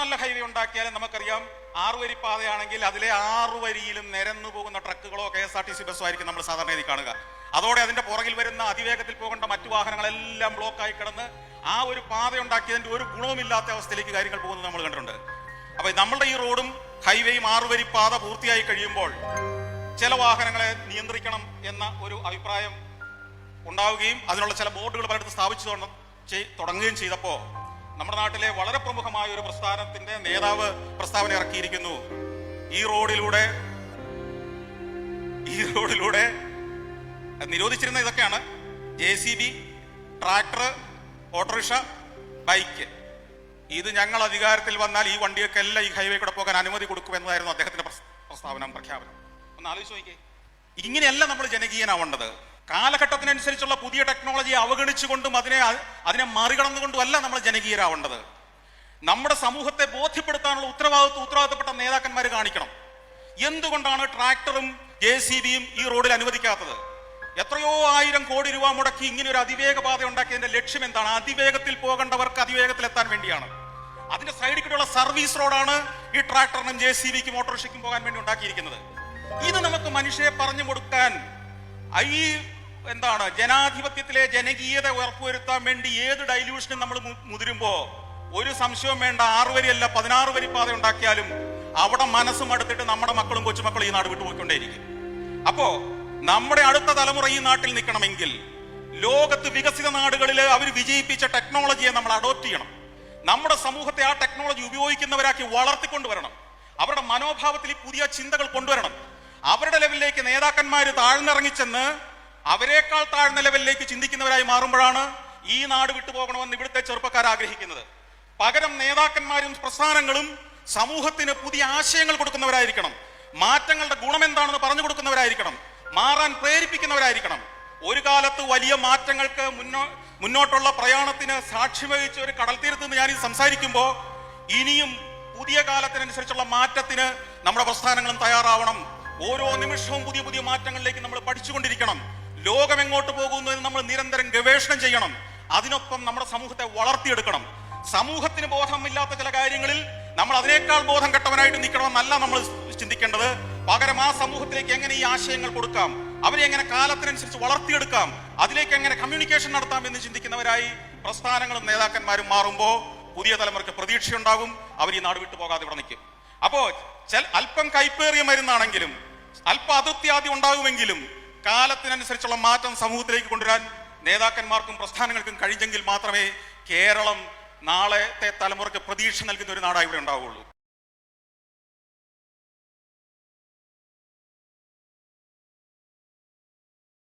നല്ല ഹൈവേ ഉണ്ടാക്കിയാലും നമുക്കറിയാം 6 വരി പാതയാണെങ്കിൽ അതിലെ 6 വരിയിലും നിരന്നു പോകുന്ന ട്രക്കുകളോ KSRTC ബസ്സോ ആയിരിക്കും നമ്മൾ സാധാരണ രീതി കാണുക. അതോടെ അതിന്റെ പുറകിൽ വരുന്ന അതിവേഗത്തിൽ പോകേണ്ട മറ്റു വാഹനങ്ങളെല്ലാം ബ്ലോക്കായി കിടന്ന് ആ ഒരു പാത ഉണ്ടാക്കിയതിന്റെ ഒരു ഗുണവുമില്ലാത്ത അവസ്ഥയിലേക്ക് കാര്യങ്ങൾ പോകുന്നത് നമ്മൾ കണ്ടിട്ടുണ്ട്. അപ്പൊ നമ്മളുടെ ഈ റോഡും ഹൈവേയും 6 വരി പാത പൂർത്തിയായി കഴിയുമ്പോൾ ചില വാഹനങ്ങളെ നിയന്ത്രിക്കണം എന്ന ഒരു അഭിപ്രായം ഉണ്ടാവുകയും അതിനുള്ള ചില ബോർഡുകൾ പലയിടത്ത് സ്ഥാപിച്ചു തുടങ്ങുകയും ചെയ്തപ്പോൾ നമ്മുടെ നാട്ടിലെ വളരെ പ്രമുഖമായ ഒരു പ്രസ്ഥാനത്തിന്റെ നേതാവ് പ്രസ്താവന ഇറക്കിയിരിക്കുന്നു. ഈ റോഡിലൂടെ നിരോധിച്ചിരുന്ന ഇതൊക്കെയാണ്: JCB, ട്രാക്ടർ, ഓട്ടോറിക്ഷ, ബൈക്ക്. ഇത് ഞങ്ങൾ അധികാരത്തിൽ വന്നാൽ ഈ വണ്ടിയൊക്കെ എല്ലാം ഈ ഹൈവേ കൂടെ പോകാൻ അനുമതി കൊടുക്കുമെന്നതായിരുന്നു അദ്ദേഹത്തിന്റെ പ്രഖ്യാപനം. ഒന്ന് ആലോചിച്ച് നോക്കിയേ. ഇങ്ങനെയല്ല നമ്മൾ ജനകീയനാവേണ്ടത്. കാലഘട്ടത്തിനനുസരിച്ചുള്ള പുതിയ ടെക്നോളജിയെ അവഗണിച്ചുകൊണ്ടും അതിനെ മറികടന്നുകൊണ്ടും അല്ല നമ്മൾ ജനകീയരാവേണ്ടത്. നമ്മുടെ സമൂഹത്തെ ബോധ്യപ്പെടുത്താനുള്ള ഉത്തരവാദിത്തപ്പെട്ട നേതാക്കന്മാർ കാണിക്കണം. എന്തുകൊണ്ടാണ് ട്രാക്ടറും JCBയും ഈ റോഡിൽ അനുവദിക്കാത്തത്? എത്രയോ 1000 കോടി രൂപ മുടക്കി ഇങ്ങനെ ഒരു അതിവേഗ പാത ഉണ്ടാക്കിയതിന്റെ ലക്ഷ്യം എന്താണ്? അതിവേഗത്തിൽ പോകേണ്ടവർക്ക് അതിവേഗത്തിൽ എത്താൻ വേണ്ടിയാണ്. അതിന്റെ സൈഡിൽ കൂടെയുള്ള സർവീസ് റോഡാണ് ഈ ട്രാക്ടറിനും JCBക്കും ഓട്ടോറിക്ഷയ്ക്കും പോകാൻ വേണ്ടി ഉണ്ടാക്കിയിരിക്കുന്നത്. ഇത് നമുക്ക് മനുഷ്യരെ പറഞ്ഞു കൊടുക്കാൻ, ഈ ജനാധിപത്യത്തിലെ ജനകീയത ഉറപ്പുവരുത്താൻ വേണ്ടി ഏത് ഡൈല്യൂഷനും നമ്മൾ മുതിരുമ്പോ ഒരു സംശയവും വേണ്ട, 6 വരിയല്ല 16 വരി പാത ഉണ്ടാക്കിയാലും അവിടെ മനസ്സും അടുത്തിട്ട് നമ്മുടെ മക്കളും കൊച്ചുമക്കളും ഈ നാട് വിട്ടുപോയിക്കൊണ്ടേയിരിക്കും. അപ്പോ നമ്മുടെ അടുത്ത തലമുറ ഈ നാട്ടിൽ നിൽക്കണമെങ്കിൽ ലോകത്ത് വികസിത നാടുകളിൽ അവർ വിജയിപ്പിച്ച ടെക്നോളജിയെ നമ്മൾ അഡോപ്റ്റ് ചെയ്യണം. നമ്മുടെ സമൂഹത്തെ ആ ടെക്നോളജി ഉപയോഗിക്കുന്നവരാക്കി വളർത്തിക്കൊണ്ടുവരണം. അവരുടെ മനോഭാവത്തിൽ ഈ പുതിയ ചിന്തകൾ കൊണ്ടുവരണം. അവരുടെ ലെവലിലേക്ക് നേതാക്കന്മാർ താഴ്ന്നിറങ്ങിച്ചെന്ന് അവരെക്കാൾ താഴ്ന്ന ലെവലിലേക്ക് ചിന്തിക്കുന്നവരായി മാറുമ്പോഴാണ് ഈ നാട് വിട്ടുപോകണമെന്ന് ഇവിടുത്തെ ചെറുപ്പക്കാർ ആഗ്രഹിക്കുന്നത്. പകരം നേതാക്കന്മാരും പ്രസ്ഥാനങ്ങളും സമൂഹത്തിന് പുതിയ ആശയങ്ങൾ കൊടുക്കുന്നവരായിരിക്കണം. മാറ്റങ്ങളുടെ ഗുണം എന്താണെന്ന് പറഞ്ഞു കൊടുക്കുന്നവരായിരിക്കണം. മാറാൻ പ്രേരിപ്പിക്കുന്നവരായിരിക്കണം. ഒരു കാലത്ത് വലിയ മാറ്റങ്ങൾക്ക് മുന്നോട്ടുള്ള പ്രയാണത്തിന് സാക്ഷ്യം വഹിച്ച ഒരു കടൽ തീരത്ത് നിന്ന് ഞാനിത് സംസാരിക്കുമ്പോൾ ഇനിയും പുതിയ കാലത്തിനനുസരിച്ചുള്ള മാറ്റത്തിന് നമ്മുടെ പ്രസ്ഥാനങ്ങളും തയ്യാറാവണം. ഓരോ നിമിഷവും പുതിയ പുതിയ മാറ്റങ്ങളിലേക്ക് നമ്മൾ പഠിച്ചുകൊണ്ടിരിക്കണം. ലോകം എങ്ങോട്ട് പോകുന്നു എന്ന് നമ്മൾ നിരന്തരം ഗവേഷണം ചെയ്യണം. അതിനൊപ്പം നമ്മുടെ സമൂഹത്തെ വളർത്തിയെടുക്കണം. സമൂഹത്തിന് ബോധമില്ലാത്ത ചില കാര്യങ്ങളിൽ നമ്മൾ അതിനേക്കാൾ ബോധം കെട്ടവനായിട്ട് നിൽക്കണമെന്നല്ല നമ്മൾ ചിന്തിക്കേണ്ടത്. പകരം ആ സമൂഹത്തിലേക്ക് എങ്ങനെ ഈ ആശയങ്ങൾ കൊടുക്കാം, അവരെ എങ്ങനെ കാലത്തിനനുസരിച്ച് വളർത്തിയെടുക്കാം, അതിലേക്ക് എങ്ങനെ കമ്മ്യൂണിക്കേഷൻ നടത്താം എന്ന് ചിന്തിക്കുന്നവരായി പ്രസ്ഥാനങ്ങളും നേതാക്കന്മാരും മാറുമ്പോൾ പുതിയ തലമുറയ്ക്ക് പ്രതീക്ഷയുണ്ടാകും. അവർ ഈ നാട് വിട്ടു പോകാതെ ഇവിടെ നിൽക്കും. അപ്പോ അല്പം കൈപ്പേറിയ മരുന്നാണെങ്കിലും അല്പം അതിർത്തി ഉണ്ടാകുമെങ്കിലും കാലത്തിനനുസരിച്ചുള്ള മാറ്റം സമൂഹത്തിലേക്ക് കൊണ്ടുവരാൻ നേതാക്കന്മാർക്കും പ്രസ്ഥാനങ്ങൾക്കും കഴിഞ്ഞെങ്കിൽ മാത്രമേ കേരളം നാളത്തെ തലമുറയ്ക്ക് പ്രതീക്ഷ നൽകുന്ന ഒരു നാടായി ഇവിടെ ഉണ്ടാവുകയുള്ളൂ.